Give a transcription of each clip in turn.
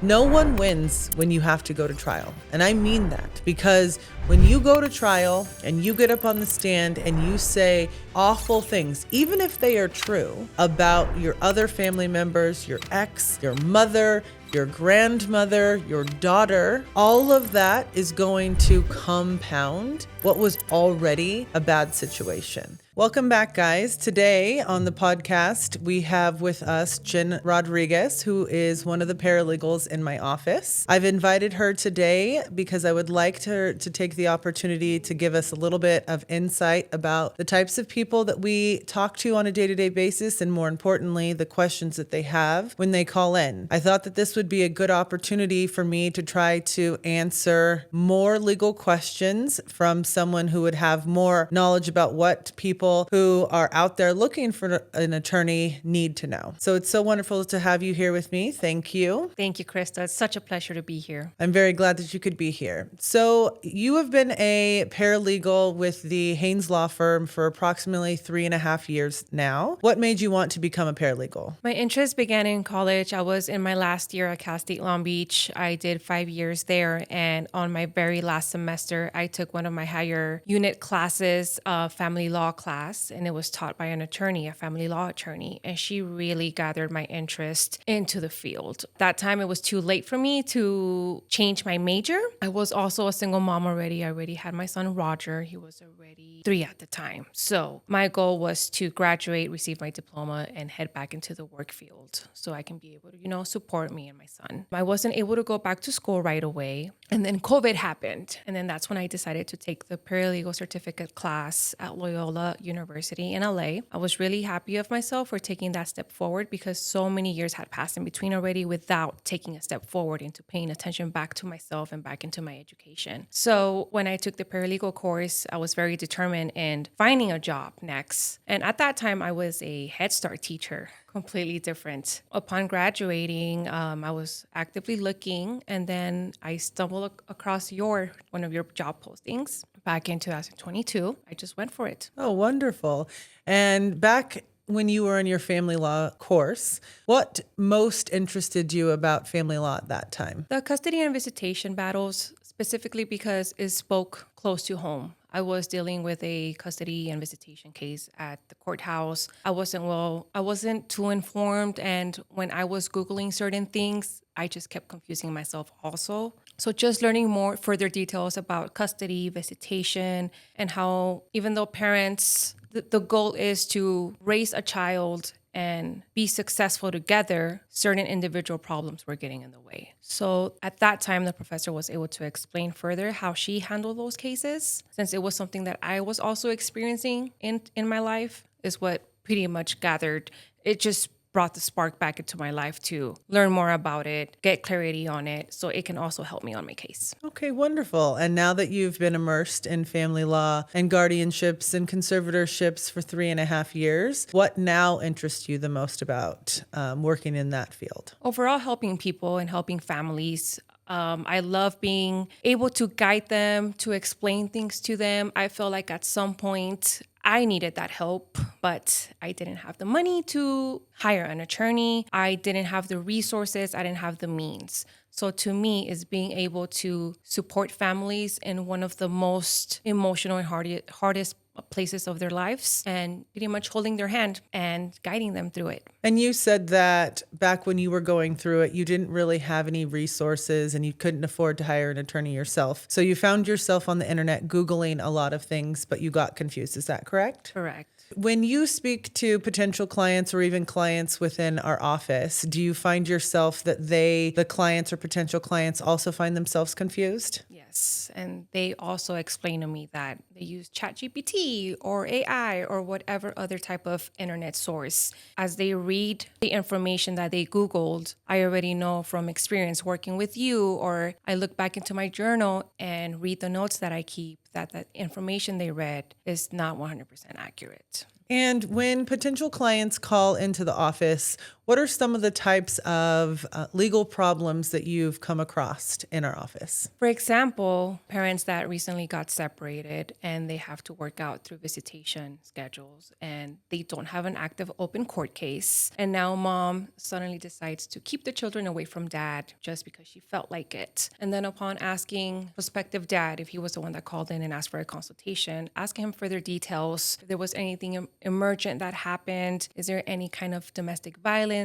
No one wins when you have to go to trial. And I mean that because when you go to trial and you get up on the stand and you say awful things, even if they are true, about your other family members, your ex, your mother, your grandmother, your daughter, all of that is going to compound what was already a bad situation. Welcome back, guys. Today on the podcast, we have with us Jen Rodriguez, who is one of the paralegals in my office. I've invited her today because I would like her to take the opportunity to give us a little bit of insight about the types of people that we talk to on a day-to-day basis, and more importantly, the questions that they have when they call in. I thought that this would be a good opportunity for me to try to answer more legal questions from someone who would have more knowledge about what people who are out there looking for an attorney need to know. So it's so wonderful to have you here with me. Thank you. Thank you, Crista. It's such a pleasure to be here. I'm very glad that you could be here. So you have been a paralegal with the Haynes Law Firm for approximately 3.5 years now. What made you want to become a paralegal? My interest began in college. I was in my last year at Cal State Long Beach. I did 5 years there. And on my very last semester, I took one of my higher unit classes, family law class, and it was taught by an attorney, a family law attorney. And she really gathered my interest into the field. That time, it was too late for me to change my major. I was also a single mom already. I already had my son, Roger. He was already 3 at the time. So my goal was to graduate, receive my diploma, and head back into the work field so I can be able to, support me and my son. I wasn't able to go back to school right away. And then COVID happened. And then that's when I decided to take the paralegal certificate class at Loyola University in LA. I was really happy of myself for taking that step forward because so many years had passed in between already without taking a step forward into paying attention back to myself and back into my education. So when I took the paralegal course, I was very determined in finding a job next. And at that time, I was a Head Start teacher. Completely different. Upon graduating, I was actively looking, and then I stumbled across one of your job postings back in 2022. I just went for it. Oh, wonderful. And back when you were in your family law course, what most interested you about family law at that time? The custody and visitation battles, specifically because it spoke close to home. I was dealing with a custody and visitation case at the courthouse. I wasn't too informed. And when I was Googling certain things, I just kept confusing myself also. So just learning more further details about custody, visitation, and how even though parents, the goal is to raise a child and be successful together, certain individual problems were getting in the way. So at that time, the professor was able to explain further how she handled those cases, since it was something that I was also experiencing in my life, is what pretty much gathered. It just brought the spark back into my life to learn more about it, get clarity on it, so it can also help me on my case. Okay, wonderful. And now that you've been immersed in family law and guardianships and conservatorships for 3.5 years, what now interests you the most about working in that field? Overall, helping people and helping families. I love being able to guide them, to explain things to them. I feel like at some point I needed that help, but I didn't have the money to hire an attorney. I didn't have the resources. I didn't have the means. So to me, is being able to support families in one of the most emotional and hardest places of their lives, and pretty much holding their hand and guiding them through it. And you said that back when you were going through it, you didn't really have any resources and you couldn't afford to hire an attorney yourself. So you found yourself on the internet Googling a lot of things, but you got confused. Is that correct? Correct. When you speak to potential clients or even clients within our office, do you find yourself that the clients or potential clients also find themselves confused? Yes. And they also explain to me that they use ChatGPT or AI or whatever other type of internet source. As they read the information that they Googled, I already know from experience working with you, or I look back into my journal and read the notes that I keep, that information they read is not 100% accurate. And when potential clients call into the office, what are some of the types of legal problems that you've come across in our office? For example, parents that recently got separated and they have to work out through visitation schedules and they don't have an active open court case. And now mom suddenly decides to keep the children away from dad just because she felt like it. And then upon asking prospective dad, if he was the one that called in and asked for a consultation, asking him further details, if there was anything emergent that happened, is there any kind of domestic violence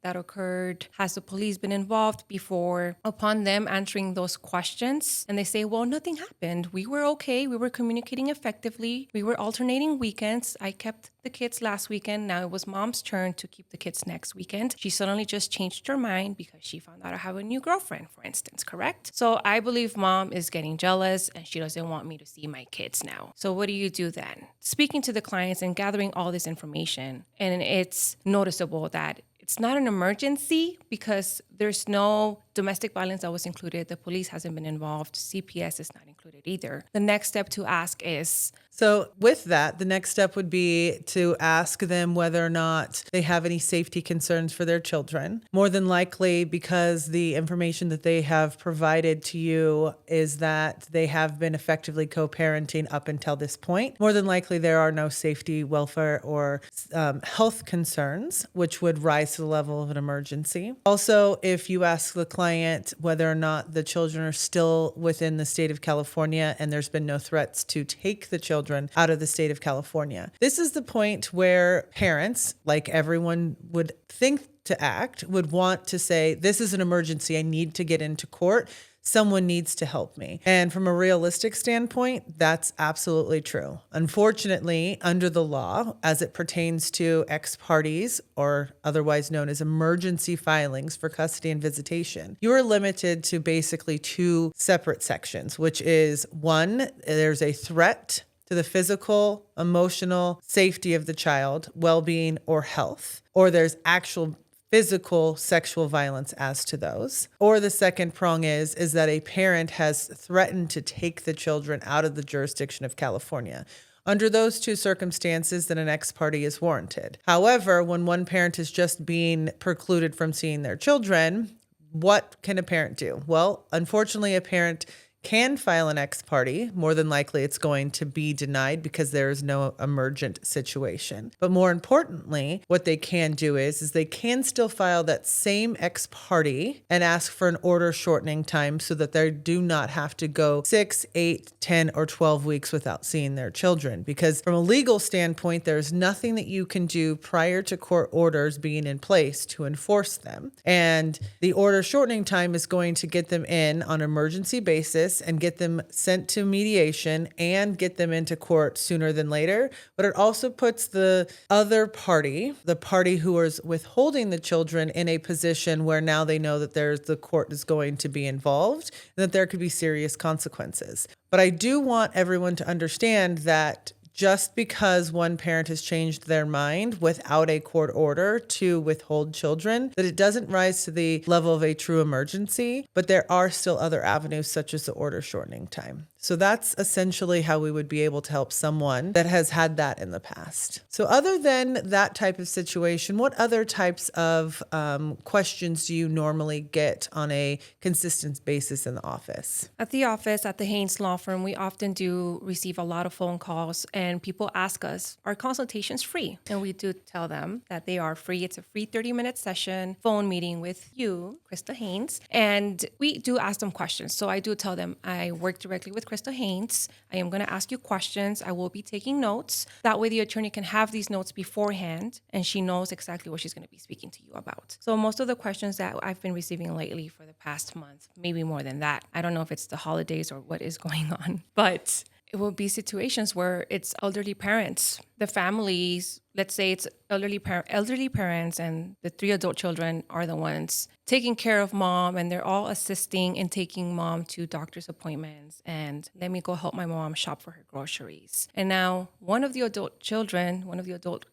that occurred? Has the police been involved before? Upon them answering those questions, and they say, well, nothing happened. We were okay. We were communicating effectively. We were alternating weekends. I kept the kids last weekend. Now it was mom's turn to keep the kids next weekend. She suddenly just changed her mind because she found out I have a new girlfriend, for instance, correct? So I believe mom is getting jealous and she doesn't want me to see my kids now. So what do you do then? Speaking to the clients and gathering all this information, and it's noticeable that it's not an emergency because there's no domestic violence that was included. The police hasn't been involved. CPS is not included either. The next step to ask is... So with that, the next step would be to ask them whether or not they have any safety concerns for their children. More than likely, because the information that they have provided to you is that they have been effectively co-parenting up until this point. More than likely, there are no safety, welfare, or health concerns, which would rise to the level of an emergency. Also, if you ask the client whether or not the children are still within the state of California and there's been no threats to take the children out of the state of California. This is the point where parents, like everyone would think to act, would want to say, this is an emergency. I need to get into court. Someone needs to help me. And from a realistic standpoint, that's absolutely true. Unfortunately, under the law, as it pertains to ex partes, or otherwise known as emergency filings for custody and visitation, you are limited to basically two separate sections, which is one, there's a threat to the physical, emotional safety of the child, well-being, or health, or there's actual physical sexual violence as to those. Or the second prong is that a parent has threatened to take the children out of the jurisdiction of California. Under those two circumstances, then an ex parte is warranted. However, when one parent is just being precluded from seeing their children, what can a parent do? Well, unfortunately, a parent can file an ex parte. More than likely, it's going to be denied because there is no emergent situation. But more importantly, what they can do is they can still file that same ex parte and ask for an order shortening time so that they do not have to go 6, 8, 10, or 12 weeks without seeing their children. Because from a legal standpoint, there's nothing that you can do prior to court orders being in place to enforce them. And the order shortening time is going to get them in on an emergency basis and get them sent to mediation and get them into court sooner than later. But it also puts the other party, the party who is withholding the children, in a position where now they know that the court is going to be involved and that there could be serious consequences. But I do want everyone to understand that just because one parent has changed their mind without a court order to withhold children, that it doesn't rise to the level of a true emergency, but there are still other avenues such as the order shortening time. So that's essentially how we would be able to help someone that has had that in the past. So other than that type of situation, what other types of questions do you normally get on a consistent basis in the office? At the office, at the Haynes Law Firm, we often do receive a lot of phone calls and people ask us, are consultations free? And we do tell them that they are free. It's a free 30-minute session, phone meeting with you, Crista Haynes. And we do ask them questions. So I do tell them I work directly with Crista Haynes. I am going to ask you questions. I will be taking notes. That way the attorney can have these notes beforehand and she knows exactly what she's going to be speaking to you about. So most of the questions that I've been receiving lately for the past month, maybe more than that, I don't know if it's the holidays or what is going on, but it will be situations where it's elderly parents, the families, let's say it's elderly parents and the 3 adult children are the ones taking care of mom and they're all assisting in taking mom to doctor's appointments and let me go help my mom shop for her groceries. And now one of the adult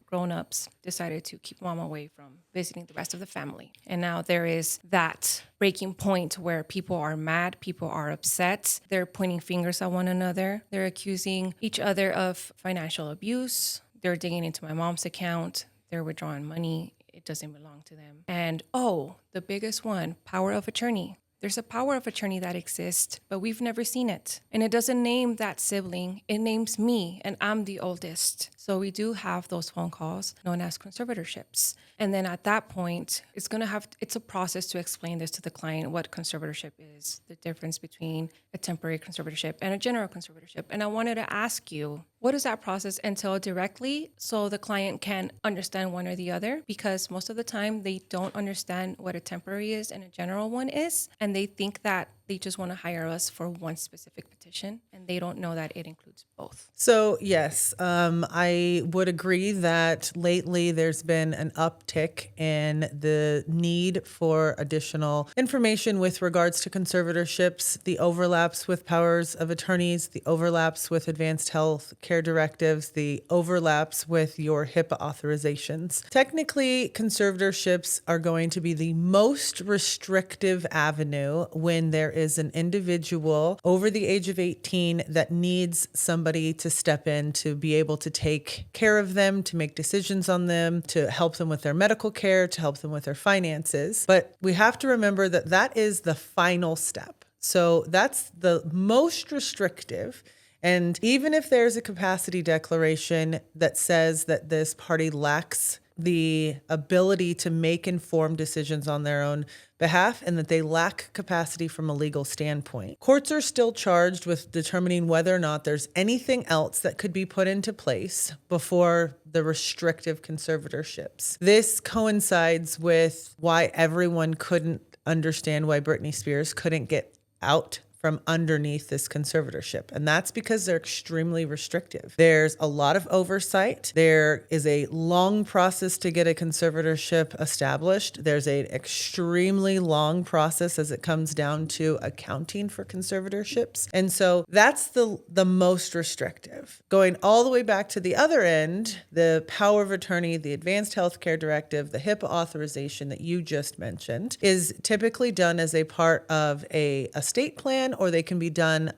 grown-ups decided to keep mom away from visiting the rest of the family. And now there is that breaking point where people are mad, people are upset, they're pointing fingers at one another, they're accusing each other of financial abuse, they're digging into my mom's account, they're withdrawing money, it doesn't belong to them. And the biggest one, power of attorney. There's a power of attorney that exists, but we've never seen it. And it doesn't name that sibling, it names me, and I'm the oldest. So we do have those phone calls known as conservatorships. And then at that point, it's a process to explain this to the client, what conservatorship is, the difference between a temporary conservatorship and a general conservatorship. And I wanted to ask you, what does that process entail directly so the client can understand one or the other? Because most of the time they don't understand what a temporary is and a general one is. And they think that they just want to hire us for one specific petition, and they don't know that it includes both. So yes, I would agree that lately there's been an uptick in the need for additional information with regards to conservatorships, the overlaps with powers of attorneys, the overlaps with advanced health care directives, the overlaps with your HIPAA authorizations. Technically, conservatorships are going to be the most restrictive avenue when there is an individual over the age of 18 that needs somebody to step in to be able to take care of them, to make decisions on them, to help them with their medical care, to help them with their finances. But we have to remember that that is the final step. So that's the most restrictive. And even if there's a capacity declaration that says that this party lacks the ability to make informed decisions on their own behalf and that they lack capacity from a legal standpoint, courts are still charged with determining whether or not there's anything else that could be put into place before the restrictive conservatorships. This coincides with why everyone couldn't understand why Britney Spears couldn't get out from underneath this conservatorship. And that's because they're extremely restrictive. There's a lot of oversight. There is a long process to get a conservatorship established. There's an extremely long process as it comes down to accounting for conservatorships. And so that's the most restrictive. Going all the way back to the other end, the power of attorney, the advanced healthcare directive, the HIPAA authorization that you just mentioned is typically done as a part of a estate plan, or they can be done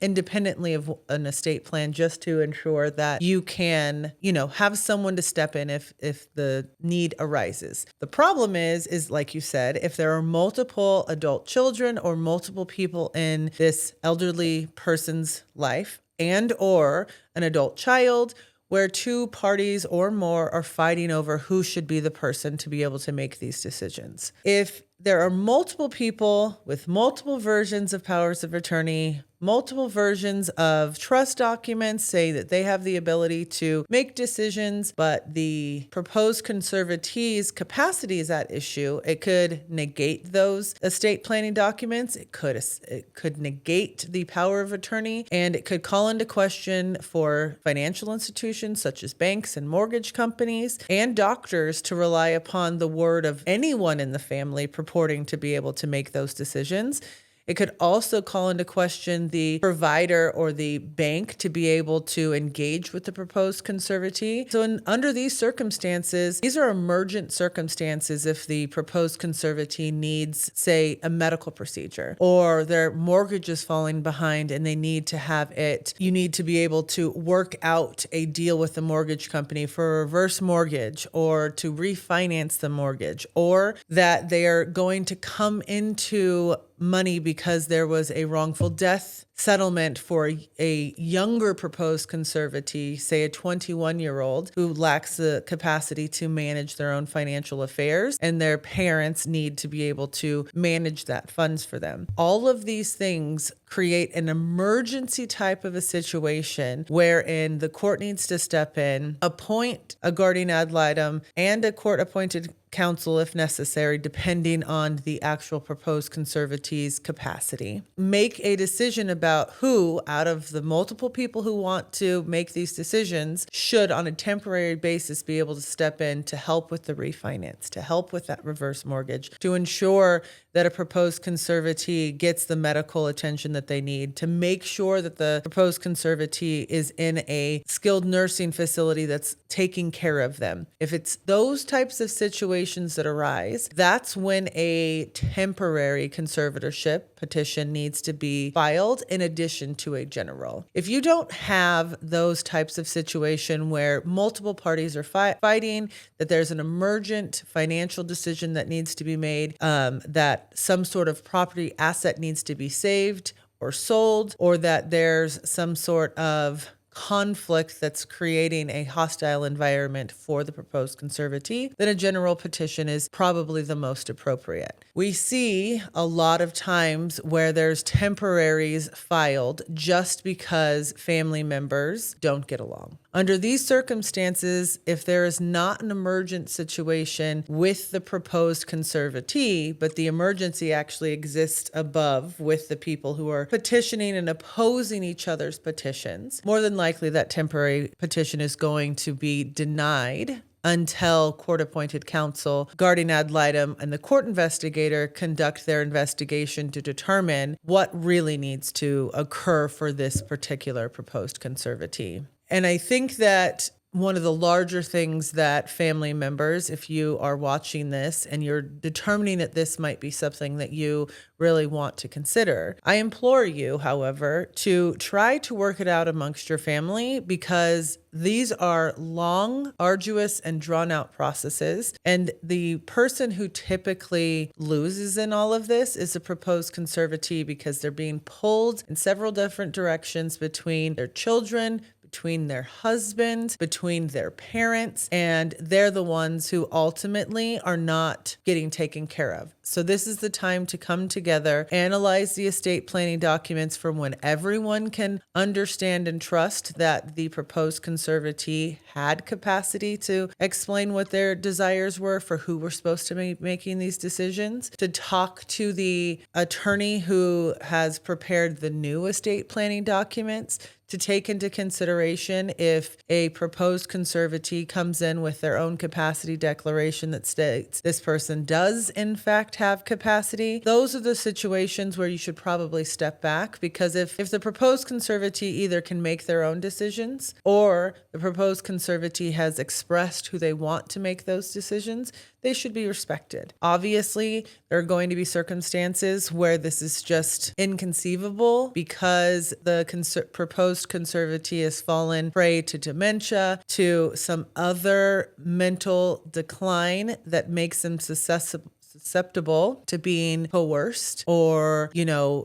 independently of an estate plan just to ensure that you can, have someone to step in if the need arises. The problem is like you said, if there are multiple adult children or multiple people in this elderly person's life and or an adult child, where two parties or more are fighting over who should be the person to be able to make these decisions. If there are multiple people with multiple versions of powers of attorney, multiple versions of trust documents say that they have the ability to make decisions, but the proposed conservatee's capacity is at issue, it could negate those estate planning documents. It could negate the power of attorney, and it could call into question for financial institutions such as banks and mortgage companies and doctors to rely upon the word of anyone in the family purporting to be able to make those decisions. It could also call into question the provider or the bank to be able to engage with the proposed conservatee. So under these circumstances, these are emergent circumstances if the proposed conservatee needs, say, a medical procedure, or their mortgage is falling behind and they need to have it. You need to be able to work out a deal with the mortgage company for a reverse mortgage or to refinance the mortgage, or that they are going to come into money because there was a wrongful death settlement for a younger proposed conservatee, say a 21-year-old who lacks the capacity to manage their own financial affairs, and their parents need to be able to manage that funds for them. All of these things create an emergency type of a situation wherein the court needs to step in, appoint a guardian ad litem and a court-appointed counsel if necessary, depending on the actual proposed conservatee's capacity. Make a decision about who, out of the multiple people who want to make these decisions, should on a temporary basis be able to step in to help with the refinance, to help with that reverse mortgage, to ensure that a proposed conservatee gets the medical attention that they need, to make sure that the proposed conservatee is in a skilled nursing facility that's taking care of them. If it's those types of situations situations that arise, that's when a temporary conservatorship petition needs to be filed in addition to a general. If you don't have those types of situation where multiple parties are fighting, that there's an emergent financial decision that needs to be made, that some sort of property asset needs to be saved or sold, or that there's some sort of conflict that's creating a hostile environment for the proposed conservatee, then a general petition is probably the most appropriate. We see a lot of times where there's temporaries filed just because family members don't get along. Under these circumstances, if there is not an emergent situation with the proposed conservatee, but the emergency actually exists above with the people who are petitioning and opposing each other's petitions, more than likely that temporary petition is going to be denied until court-appointed counsel, guardian ad litem, and the court investigator conduct their investigation to determine what really needs to occur for this particular proposed conservatee. And I think that one of the larger things that family members, if you are watching this and you're determining that this might be something that you really want to consider, I implore you, however, to try to work it out amongst your family, because these are long, arduous, and drawn out processes. And the person who typically loses in all of this is the proposed conservatee, because they're being pulled in several different directions between their children, between their husband, between their parents, and they're the ones who ultimately are not getting taken care of. So this is the time to come together, analyze the estate planning documents from when everyone can understand and trust that the proposed conservatee had capacity to explain what their desires were for who were supposed to be making these decisions, to talk to the attorney who has prepared the new estate planning documents, to take into consideration if a proposed conservatee comes in with their own capacity declaration that states this person does in fact have capacity. Those are the situations where you should probably step back, because if the proposed conservatee either can make their own decisions or the proposed conservatee has expressed who they want to make those decisions, they should be respected. Obviously, there are going to be circumstances where this is just inconceivable because the proposed conservatee has fallen prey to dementia, to some other mental decline that makes them susceptible to being coerced, or,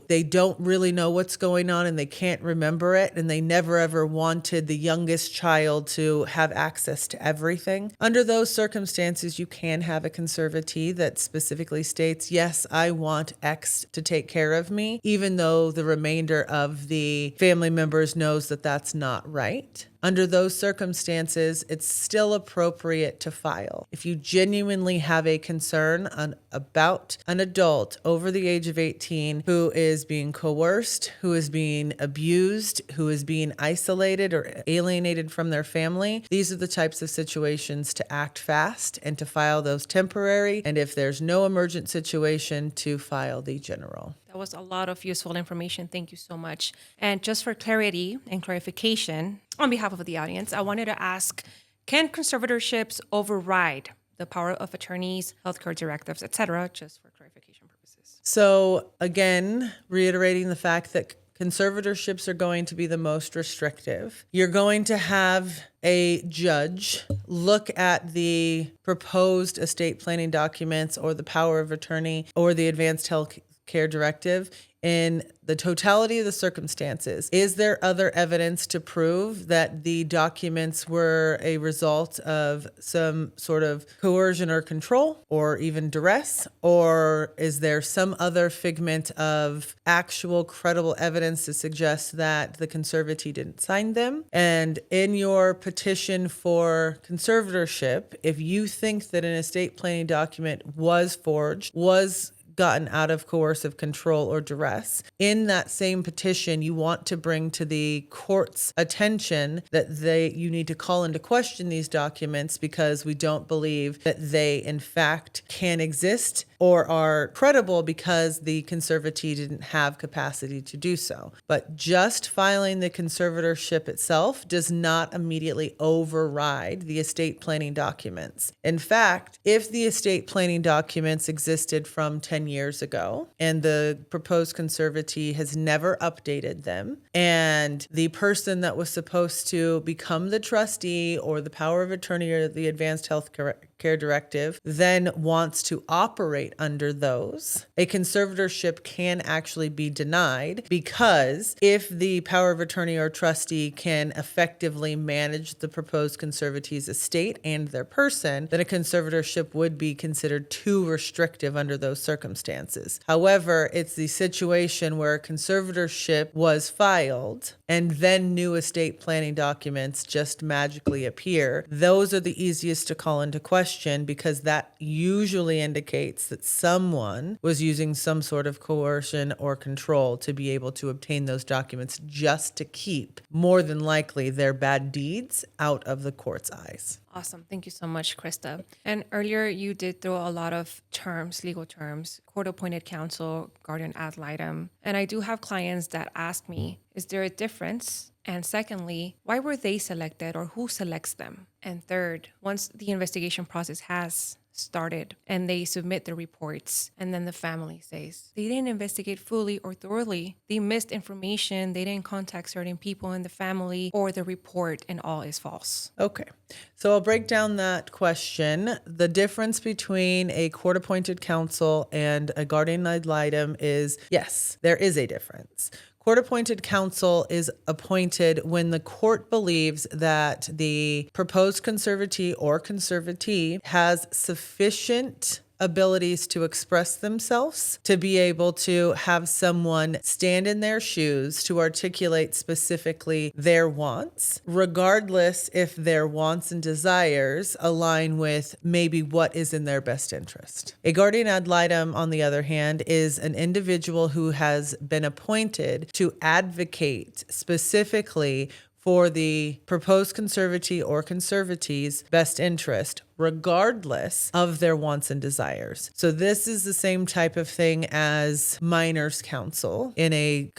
they don't really know what's going on and they can't remember it, and they never ever wanted the youngest child to have access to everything. Under those circumstances, you can have a conservatee that specifically states, yes, I want X to take care of me, even though the remainder of the family members knows that that's not right. Under those circumstances, it's still appropriate to file. If you genuinely have a concern about an adult over the age of 18 who is being coerced, who is being abused, who is being isolated or alienated from their family, these are the types of situations to act fast and to file those temporary. And if there's no emergent situation, to file the general. That was a lot of useful information. Thank you so much. And just for clarity and clarification, on behalf of the audience, I wanted to ask, can conservatorships override the power of attorneys, healthcare directives, etc., just for clarification purposes? So again, reiterating the fact that conservatorships are going to be the most restrictive. You're going to have a judge look at the proposed estate planning documents or the power of attorney or the advanced health care directive in the totality of the circumstances. Is there other evidence to prove that the documents were a result of some sort of coercion or control or even duress? Or is there some other figment of actual credible evidence to suggest that the conservatee didn't sign them? And in your petition for conservatorship, if you think that an estate planning document was forged, was gotten out of coercive control or duress, in that same petition, you want to bring to the court's attention that you need to call into question these documents because we don't believe that they in fact can exist or are credible because the conservatee didn't have capacity to do so. But just filing the conservatorship itself does not immediately override the estate planning documents. In fact, if the estate planning documents existed from 10 years ago and the proposed conservatee has never updated them, and the person that was supposed to become the trustee or the power of attorney or the advanced health care directive then wants to operate under those, a conservatorship can actually be denied, because if the power of attorney or trustee can effectively manage the proposed conservatee's estate and their person, then a conservatorship would be considered too restrictive under those circumstances. However, it's the situation where a conservatorship was filed and then new estate planning documents just magically appear. Those are the easiest to call into question, because that usually indicates that someone was using some sort of coercion or control to be able to obtain those documents just to keep, more than likely, their bad deeds out of the court's eyes. Awesome. Thank you so much, Krista. And earlier you did throw a lot of terms, legal terms, court-appointed counsel, guardian ad litem. And I do have clients that ask me, is there a difference? And secondly, why were they selected, or who selects them? And third, once the investigation process has started and they submit the reports, and then the family says they didn't investigate fully or thoroughly, they missed information, they didn't contact certain people in the family, or the report and all is false. Okay, so I'll break down that question. The difference between a court-appointed counsel and a guardian ad litem is, yes, there is a difference. Court-appointed counsel is appointed when the court believes that the proposed conservatee or conservatee has sufficient abilities to express themselves, to be able to have someone stand in their shoes to articulate specifically their wants, regardless if their wants and desires align with maybe what is in their best interest. A guardian ad litem, on the other hand, is an individual who has been appointed to advocate specifically for the proposed conservatee or conservatee's best interest, regardless of their wants and desires. So this is the same type of thing as minors counsel in a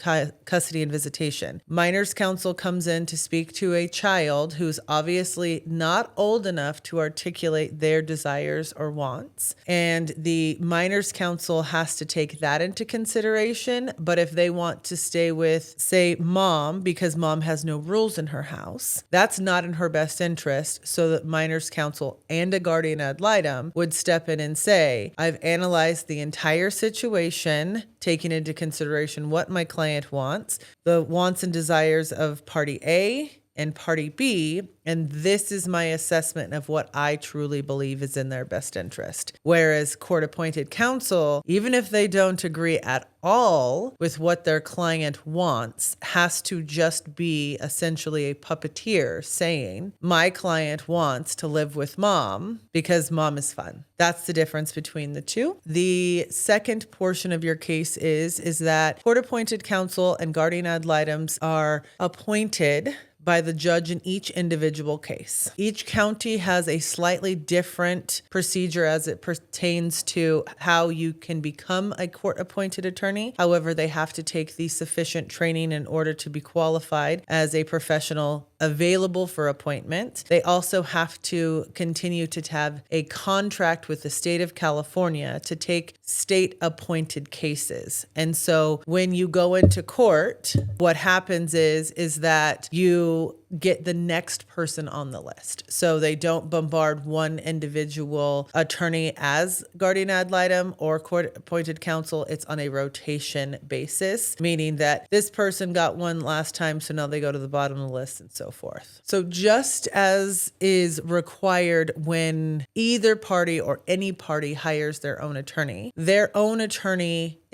custody and visitation. Minors counsel comes in to speak to a child who's obviously not old enough to articulate their desires or wants. And the minors counsel has to take that into consideration. But if they want to stay with, say, mom, because mom has no rules in her house, that's not in her best interest. So that minors counsel and a guardian ad litem would step in and say, I've analyzed the entire situation, taking into consideration what my client wants, the wants and desires of party A and party B, and this is my assessment of what I truly believe is in their best interest. Whereas court-appointed counsel, even if they don't agree at all with what their client wants, has to just be essentially a puppeteer saying, my client wants to live with mom because mom is fun. That's the difference between the two. The second portion of your case is that court-appointed counsel and guardian ad litems are appointed by the judge in each individual case. Each county has a slightly different procedure as it pertains to how you can become a court-appointed attorney. However, they have to take the sufficient training in order to be qualified as a professional available for appointment. They also have to continue to have a contract with the state of California to take state-appointed cases. And so when you go into court, what happens is that you get the next person on the list. So they don't bombard one individual attorney as guardian ad litem or court-appointed counsel. It's on a rotation basis, meaning that this person got one last time, so now they go to the bottom of the list and so forth. So just as is required when either party or any party hires their own attorney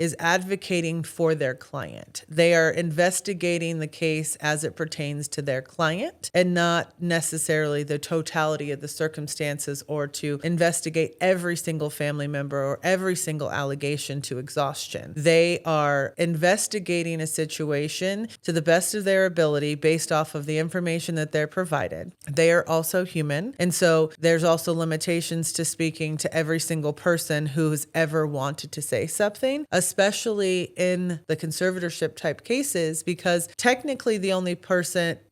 is advocating for their client. They are investigating the case as it pertains to their client and not necessarily the totality of the circumstances or to investigate every single family member or every single allegation to exhaustion. They are investigating a situation to the best of their ability based off of the information that they're provided. They are also human. And so there's also limitations to speaking to every single person who's ever wanted to say something, especially in the conservatorship type cases, because technically the only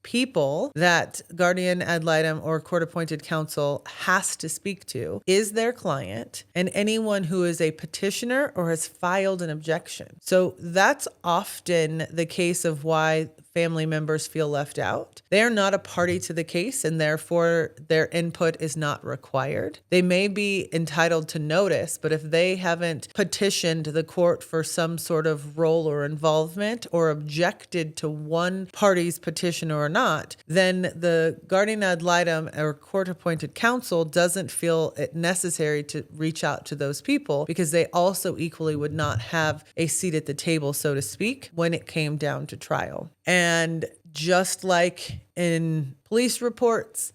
people that guardian ad litem or court appointed counsel has to speak to is their client and anyone who is a petitioner or has filed an objection. So that's often the case of why family members feel left out. They are not a party to the case and therefore their input is not required. They may be entitled to notice, but if they haven't petitioned the court for some sort of role or involvement or objected to one party's petition or not, then the guardian ad litem or court appointed counsel doesn't feel it necessary to reach out to those people because they also equally would not have a seat at the table, so to speak, when it came down to trial. And just like in police reports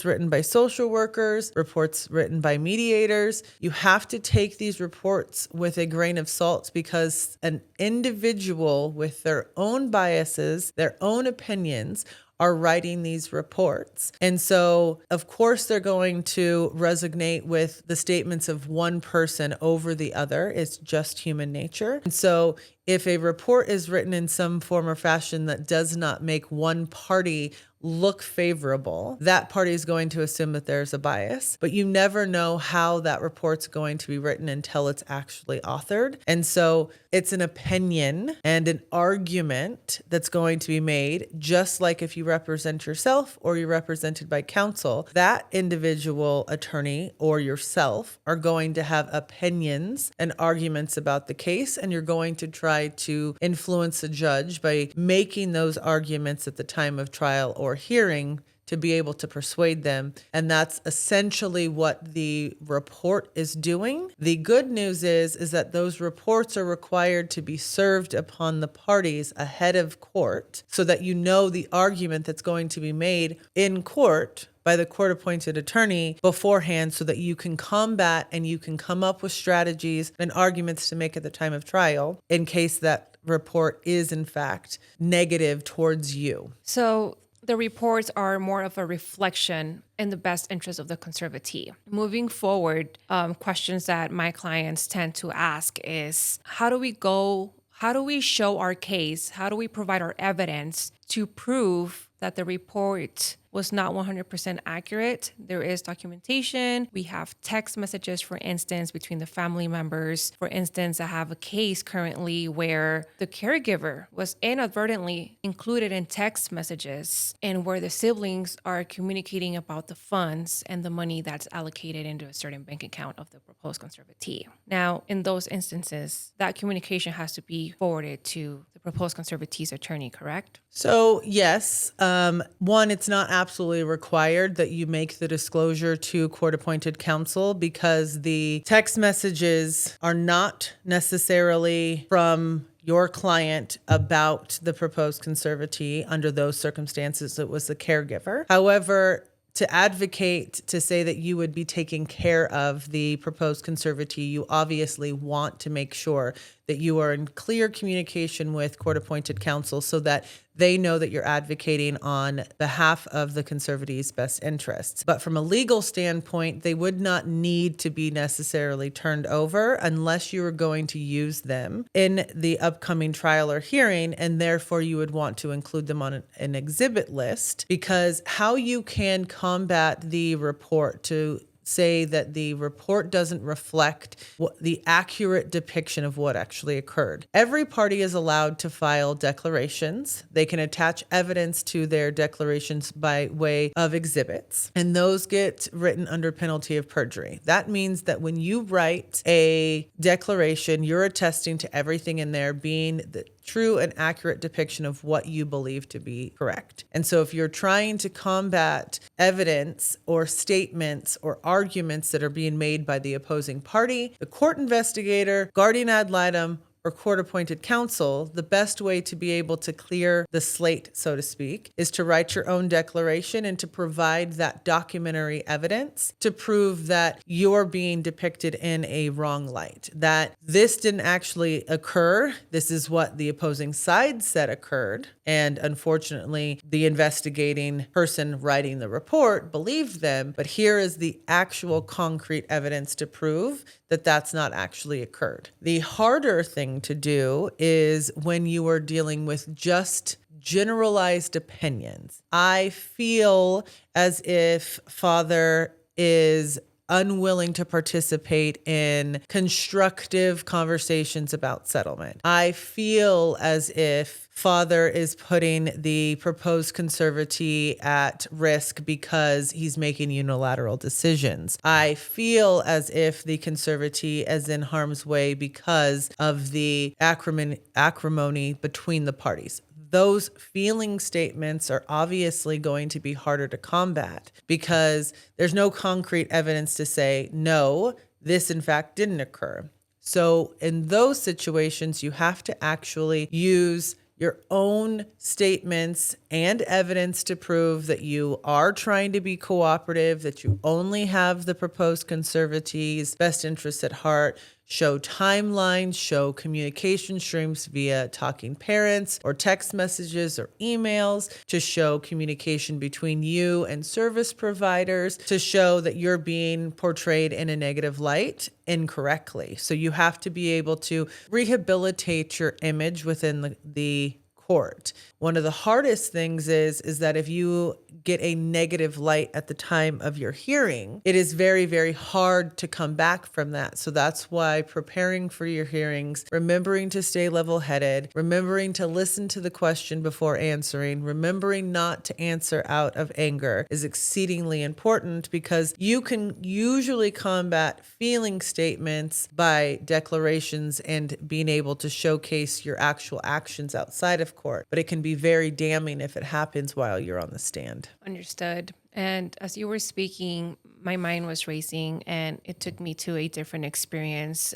written by social workers, reports written by mediators, you have to take these reports with a grain of salt because an individual with their own biases, their own opinions, are writing these reports. And so, of course, they're going to resonate with the statements of one person over the other. It's just human nature. And so if a report is written in some form or fashion that does not make one party look favorable, that party is going to assume that there's a bias, but you never know how that report's going to be written until it's actually authored. And so it's an opinion and an argument that's going to be made, just like if you represent yourself or you're represented by counsel, that individual attorney or yourself are going to have opinions and arguments about the case, and you're going to try to influence the judge by making those arguments at the time of trial or hearing to be able to persuade them. And that's essentially what the report is doing. The good news is that those reports are required to be served upon the parties ahead of court so that you know the argument that's going to be made in court by the court-appointed attorney beforehand so that you can combat and you can come up with strategies and arguments to make at the time of trial in case that report is, in fact, negative towards you. So the reports are more of a reflection in the best interest of the conservatee. Moving forward, questions that my clients tend to ask is, how do we show our case? How do we provide our evidence to prove that the report was not 100% accurate? There is documentation. We have text messages, for instance, between the family members. For instance, I have a case currently where the caregiver was inadvertently included in text messages and where the siblings are communicating about the funds and the money that's allocated into a certain bank account of the proposed conservatee. Now, in those instances, that communication has to be forwarded to the proposed conservatee's attorney, correct? So yes, one, it's not absolutely required that you make the disclosure to court-appointed counsel because the text messages are not necessarily from your client about the proposed conservatee. Under those circumstances, it was the caregiver. However, to advocate to say that you would be taking care of the proposed conservatee, you obviously want to make sure that you are in clear communication with court-appointed counsel so that they know that you're advocating on behalf of the conservatee's best interests. But from a legal standpoint, they would not need to be necessarily turned over unless you were going to use them in the upcoming trial or hearing, and therefore you would want to include them on an exhibit list, because how you can combat the report to say that the report doesn't reflect the accurate depiction of what actually occurred. Every party is allowed to file declarations. They can attach evidence to their declarations by way of exhibits, and those get written under penalty of perjury. That means that when you write a declaration, you're attesting to everything in there being the true and accurate depiction of what you believe to be correct. And so if you're trying to combat evidence or statements or arguments that are being made by the opposing party, the court investigator, guardian ad litem, or court-appointed counsel, the best way to be able to clear the slate, so to speak, is to write your own declaration and to provide that documentary evidence to prove that you're being depicted in a wrong light, that this didn't actually occur. This is what the opposing side said occurred. And unfortunately, the investigating person writing the report believed them, but here is the actual concrete evidence to prove that that's not actually occurred. The harder thing to do is when you are dealing with just generalized opinions. I feel as if father is unwilling to participate in constructive conversations about settlement. I feel as if father is putting the proposed conservatee at risk because he's making unilateral decisions. I feel as if the conservatee is in harm's way because of the acrimony between the parties. Those feeling statements are obviously going to be harder to combat because there's no concrete evidence to say, no, this in fact didn't occur. So in those situations, you have to actually use your own statements and evidence to prove that you are trying to be cooperative, that you only have the proposed conservatee's best interests at heart. Show timelines, show communication streams via talking parents or text messages or emails, to show communication between you and service providers, to show that you're being portrayed in a negative light incorrectly. So you have to be able to rehabilitate your image within the court. One of the hardest things is that if you get a negative light at the time of your hearing, it is very, very hard to come back from that. So that's why preparing for your hearings, remembering to stay level-headed, remembering to listen to the question before answering, remembering not to answer out of anger is exceedingly important, because you can usually combat feeling statements by declarations and being able to showcase your actual actions outside of court, but it can be very damning if it happens while you're on the stand. Understood. And as you were speaking, my mind was racing, and it took me to a different experience,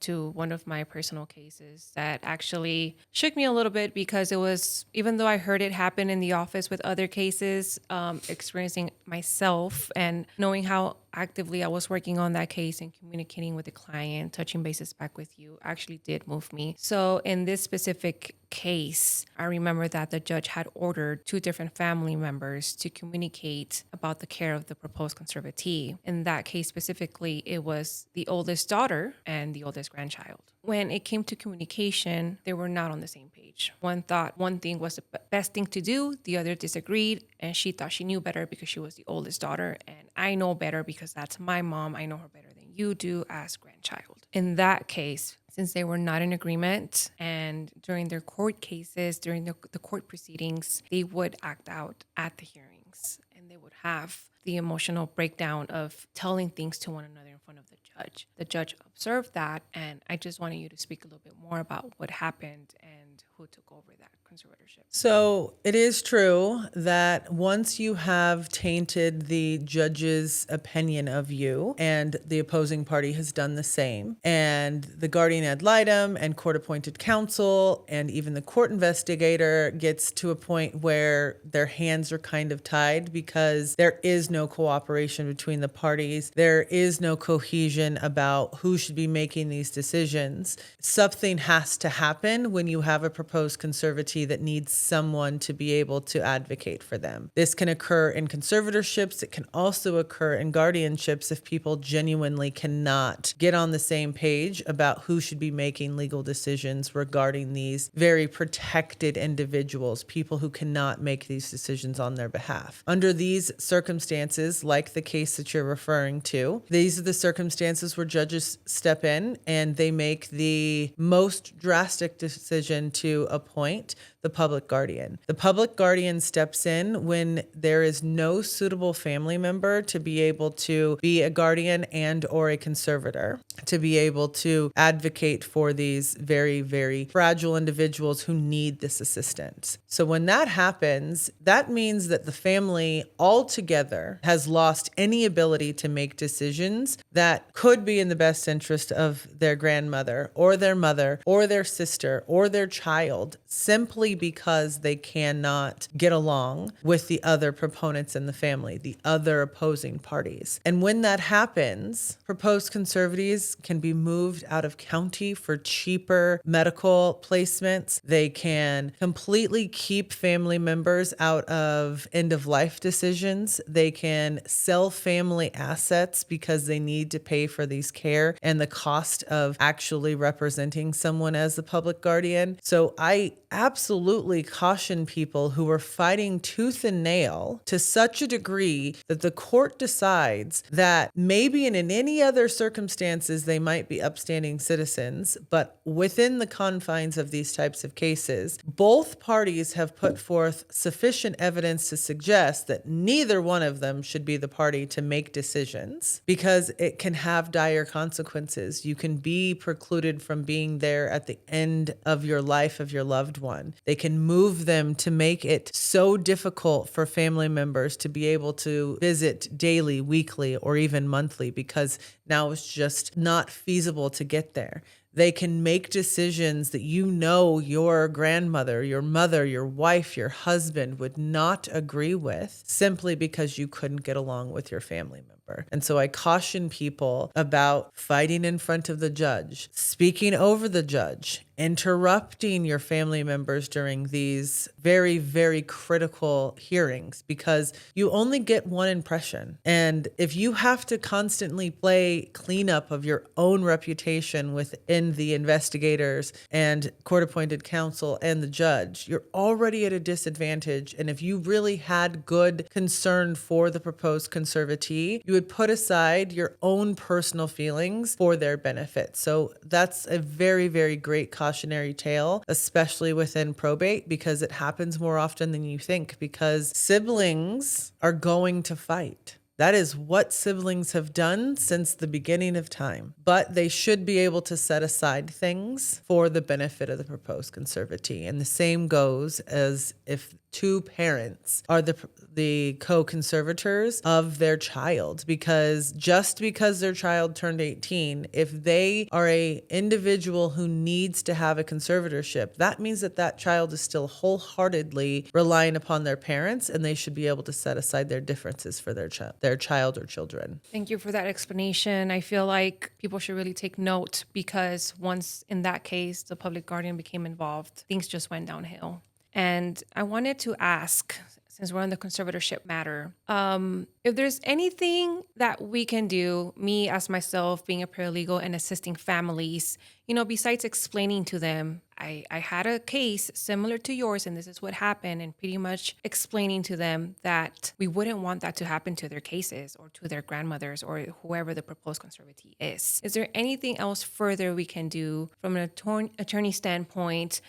to one of my personal cases that actually shook me a little bit, because it was, even though I heard it happen in the office with other cases, experiencing myself and knowing how actively I was working on that case and communicating with the client, touching bases back with you, actually did move me. So in this specific case, I remember that the judge had ordered 2 different family members to communicate about the care of the proposed conservatee. In that case specifically, it was the oldest daughter and the oldest grandchild. When it came to communication, they were not on the same page. One thought one thing was the best thing to do, the other disagreed, and she thought she knew better because she was the oldest daughter, and I know better because that's my mom. I know her better than you do as grandchild. In that case, since they were not in agreement, and during their court cases, during the court proceedings, they would act out at the hearings, and they would have the emotional breakdown of telling things to one another in front of the judge. The judge observed that, and I just wanted you to speak a little bit more about what happened and who took over that conservatorship. So it is true that once you have tainted the judge's opinion of you, and the opposing party has done the same, and the guardian ad litem and court-appointed counsel and even the court investigator gets to a point where their hands are kind of tied because there is no cooperation between the parties, there is no cohesion about who should be making these decisions, something has to happen when you have a proposed conservatee that needs someone to be able to advocate for them. This can occur in conservatorships. It can also occur in guardianships if people genuinely cannot get on the same page about who should be making legal decisions regarding these very protected individuals, people who cannot make these decisions on their behalf. Under these circumstances, like the case that you're referring to, these are the circumstances where judges step in and they make the most drastic decision to appoint the public guardian. The public guardian steps in when there is no suitable family member to be able to be a guardian and or a conservator, to be able to advocate for these very, very fragile individuals who need this assistance. So when that happens, that means that the family altogether has lost any ability to make decisions that could be in the best interest of their grandmother or their mother or their sister or their child simply because they cannot get along with the other proponents in the family, the other opposing parties. And when that happens, proposed conservatees can be moved out of county for cheaper medical placements. They can completely keep family members out of end of life decisions. They can sell family assets because they need to pay for these care and the cost of actually representing someone as the public guardian. So I absolutely caution people who are fighting tooth and nail to such a degree that the court decides that maybe in any other circumstances they might be upstanding citizens, but within the confines of these types of cases, both parties have put forth sufficient evidence to suggest that neither one of them should be the party to make decisions because it can have dire consequences. You can be precluded from being there at the end of your life of your loved one. They can move them to make it so difficult for family members to be able to visit daily, weekly, or even monthly because now it's just not feasible to get there. They can make decisions that you know your grandmother, your mother, your wife, your husband would not agree with simply because you couldn't get along with your family member. And so I caution people about fighting in front of the judge, speaking over the judge, interrupting your family members during these very, very critical hearings because you only get one impression. And if you have to constantly play cleanup of your own reputation within the investigators and court-appointed counsel and the judge, you're already at a disadvantage. And if you really had good concern for the proposed conservatee, you would put aside your own personal feelings for their benefit. So that's a very, very great cautionary tale, especially within probate, because it happens more often than you think, because siblings are going to fight. That is what siblings have done since the beginning of time. But they should be able to set aside things for the benefit of the proposed conservatee. And the same goes as if two parents are the co-conservators of their child, because just because their child turned 18, if they are a individual who needs to have a conservatorship, that means that that child is still wholeheartedly relying upon their parents, and they should be able to set aside their differences for their child or children. Thank you for that explanation. I feel like people should really take note because once in that case, the public guardian became involved, things just went downhill. And I wanted to ask, since we're on the conservatorship matter, if there's anything that we can do, me as myself being a paralegal and assisting families, besides explaining to them, I had a case similar to yours and this is what happened, and pretty much explaining to them that we wouldn't want that to happen to their cases or to their grandmothers or whoever the proposed conservatee is. Is there anything else further we can do from an attorney standpoint,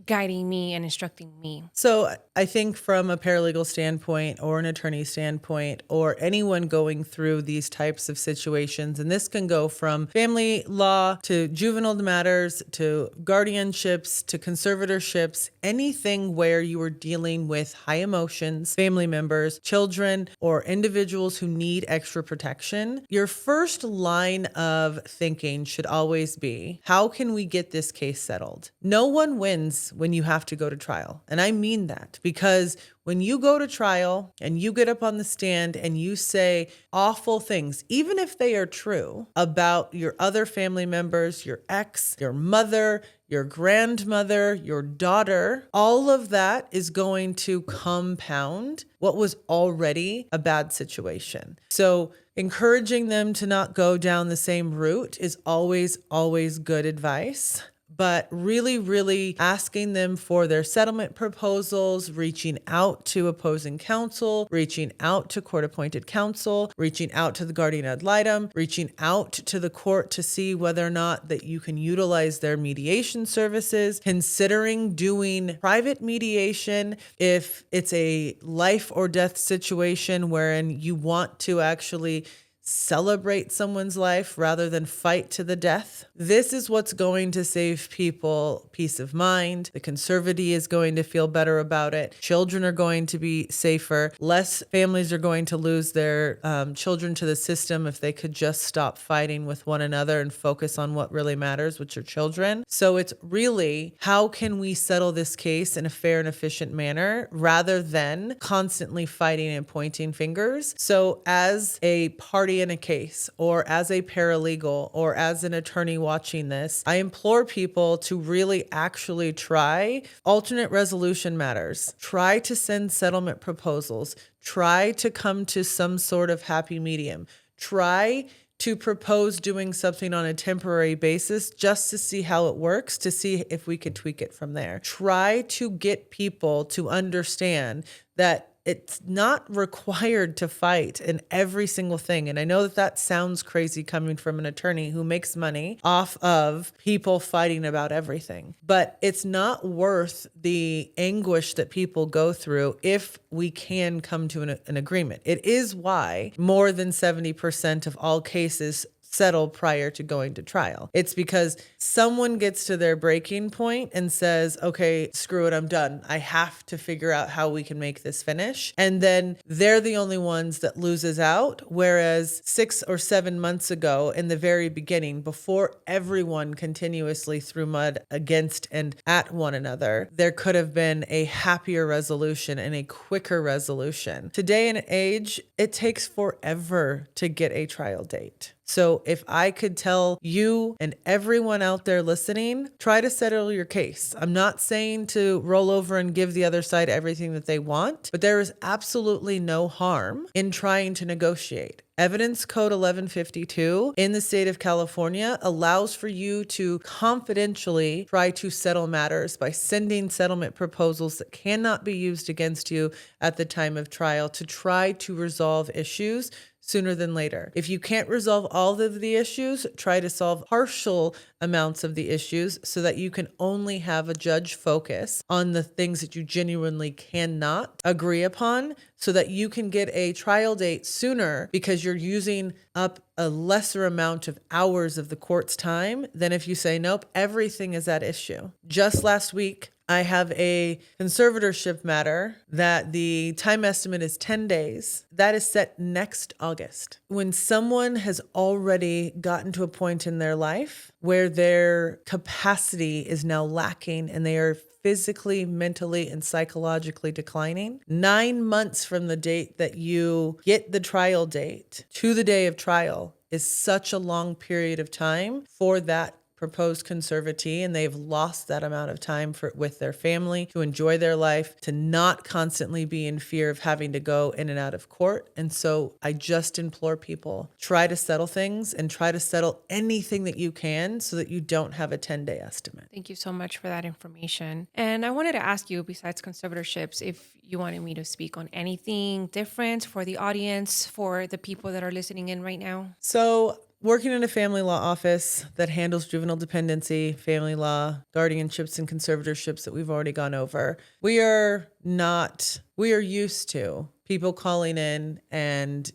guiding me and instructing me? So I think from a paralegal standpoint or an attorney standpoint or anyone going through these types of situations, and this can go from family law to juvenile matters to guardianships to conservatorships, anything where you are dealing with high emotions, family members, children, or individuals who need extra protection, your first line of thinking should always be, how can we get this case settled? No one wins when you have to go to trial. And I mean that because when you go to trial and you get up on the stand and you say awful things, even if they are true, about your other family members, your ex, your mother, your grandmother, your daughter, all of that is going to compound what was already a bad situation. So encouraging them to not go down the same route is always, always good advice. But really, really asking them for their settlement proposals, reaching out to opposing counsel, reaching out to court-appointed counsel, reaching out to the guardian ad litem, reaching out to the court to see whether or not that you can utilize their mediation services, considering doing private mediation if it's a life or death situation wherein you want to actually celebrate someone's life rather than fight to the death. This is what's going to save people peace of mind. The conservatee is going to feel better about it. Children are going to be safer. Less families are going to lose their children to the system if they could just stop fighting with one another and focus on what really matters, which are children. So it's really, how can we settle this case in a fair and efficient manner rather than constantly fighting and pointing fingers? So as a party in a case, or as a paralegal, or as an attorney watching this, I implore people to really actually try alternate resolution matters. Try to send settlement proposals. Try to come to some sort of happy medium. Try to propose doing something on a temporary basis just to see how it works, to see if we could tweak it from there. Try to get people to understand that it's not required to fight in every single thing. And I know that that sounds crazy coming from an attorney who makes money off of people fighting about everything, but it's not worth the anguish that people go through if we can come to an agreement. It is why more than 70% of all cases settle prior to going to trial. It's because someone gets to their breaking point and says, okay, screw it, I'm done. I have to figure out how we can make this finish. And then they're the only ones that loses out. Whereas 6 or 7 months ago, in the very beginning, before everyone continuously threw mud against and at one another, there could have been a happier resolution and a quicker resolution. Today and age, it takes forever to get a trial date. So if I could tell you and everyone out there listening, try to settle your case. I'm not saying to roll over and give the other side everything that they want, but there is absolutely no harm in trying to negotiate. Evidence Code 1152 in the state of California allows for you to confidentially try to settle matters by sending settlement proposals that cannot be used against you at the time of trial to try to resolve issues sooner than later. If you can't resolve all of the issues, try to solve partial amounts of the issues so that you can only have a judge focus on the things that you genuinely cannot agree upon, so that you can get a trial date sooner because you're using up a lesser amount of hours of the court's time than if you say, nope, everything is at issue. Just last week, I have a conservatorship matter that the time estimate is 10 days. That is set next August. When someone has already gotten to a point in their life where their capacity is now lacking and they are physically, mentally, and psychologically declining, 9 months from the date that you get the trial date to the day of trial is such a long period of time for that proposed conservatee, and they've lost that amount of time with their family to enjoy their life, to not constantly be in fear of having to go in and out of court. And so I just implore people, try to settle things and try to settle anything that you can so that you don't have a 10-day estimate. Thank you so much for that information. And I wanted to ask you, besides conservatorships, if you wanted me to speak on anything different for the audience, for the people that are listening in right now. So working in a family law office that handles juvenile dependency, family law, guardianships, and conservatorships that we've already gone over, we are used to people calling in and,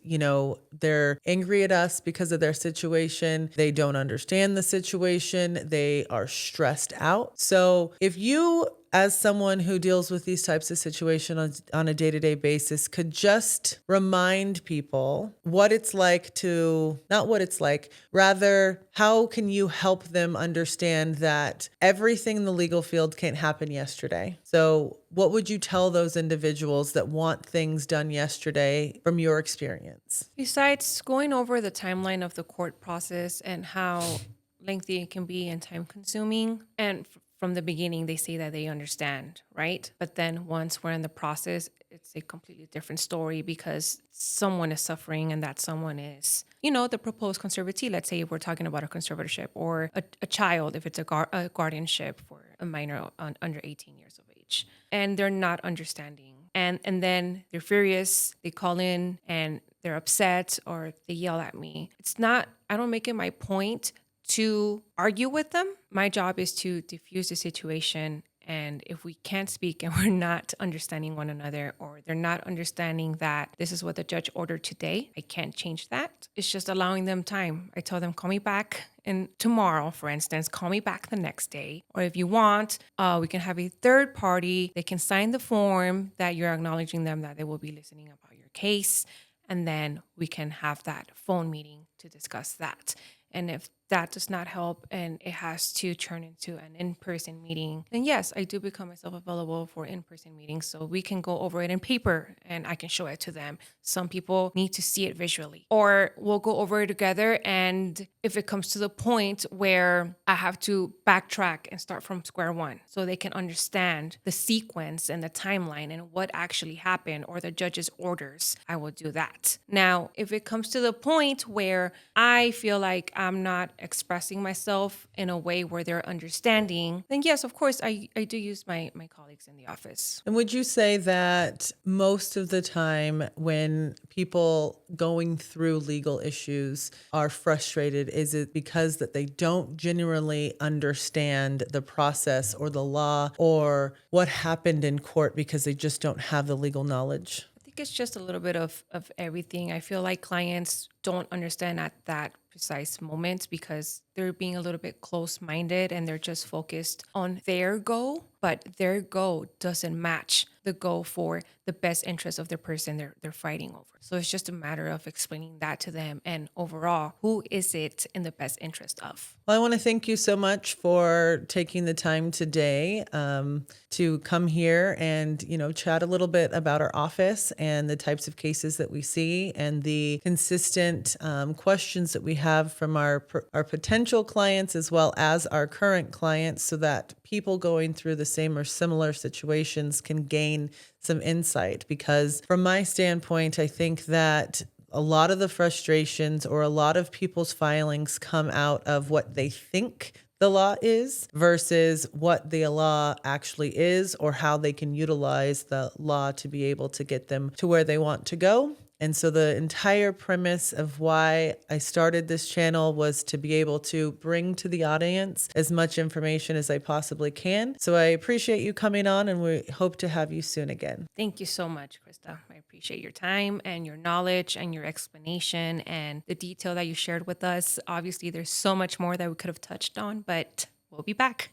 they're angry at us because of their situation. They don't understand the situation. They are stressed out. So if you, as someone who deals with these types of situations on a day-to-day basis, could just remind people what it's like not what it's like, rather, how can you help them understand that everything in the legal field can't happen yesterday? So what would you tell those individuals that want things done yesterday from your experience? Besides going over the timeline of the court process and how lengthy it can be and time consuming, and from the beginning, they say that they understand, right? But then once we're in the process, it's a completely different story because someone is suffering, and that someone is, the proposed conservatee. Let's say if we're talking about a conservatorship, or a child, if it's a guardianship for a minor under 18 years of age, and they're not understanding. And then they're furious, they call in and they're upset, or they yell at me. I don't make it my point to argue with them. My job is to diffuse the situation And if we can't speak and we're not understanding one another, or they're not understanding that this is what the judge ordered today, I can't change that. It's just allowing them time. I tell them, call me back. And tomorrow, for instance, call me back the next day. Or if you want, we can have a third party. They can sign the form that you're acknowledging them that they will be listening about your case. And then we can have that phone meeting to discuss that. And if that does not help and it has to turn into an in-person meeting, then yes, I do become myself available for in-person meetings so we can go over it in paper and I can show it to them. Some people need to see it visually, or we'll go over it together. And if it comes to the point where I have to backtrack and start from square one so they can understand the sequence and the timeline and what actually happened, or the judge's orders, I will do that. Now, if it comes to the point where I feel like I'm not expressing myself in a way where they're understanding, then yes, of course, I do use my colleagues in the office. And would you say that most of the time when people going through legal issues are frustrated, is it because that they don't genuinely understand the process or the law or what happened in court because they just don't have the legal knowledge? I think it's just a little bit of everything. I feel like clients don't understand at that precise moment because they're being a little bit close-minded and they're just focused on their goal, but their goal doesn't match the goal for the best interest of the person they're fighting over. So it's just a matter of explaining that to them, and overall, who is it in the best interest of? Well, I want to thank you so much for taking the time today to come here and, chat a little bit about our office and the types of cases that we see and the consistent questions that we have from our potential clients as well as our current clients, so that people going through the same or similar situations can gain some insight. Because from my standpoint, I think that a lot of the frustrations or a lot of people's filings come out of what they think the law is versus what the law actually is, or how they can utilize the law to be able to get them to where they want to go. And so the entire premise of why I started this channel was to be able to bring to the audience as much information as I possibly can. So I appreciate you coming on, and we hope to have you soon again. Thank you so much, Crista. I appreciate your time and your knowledge and your explanation and the detail that you shared with us. Obviously, there's so much more that we could have touched on, but we'll be back.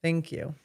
Thank you.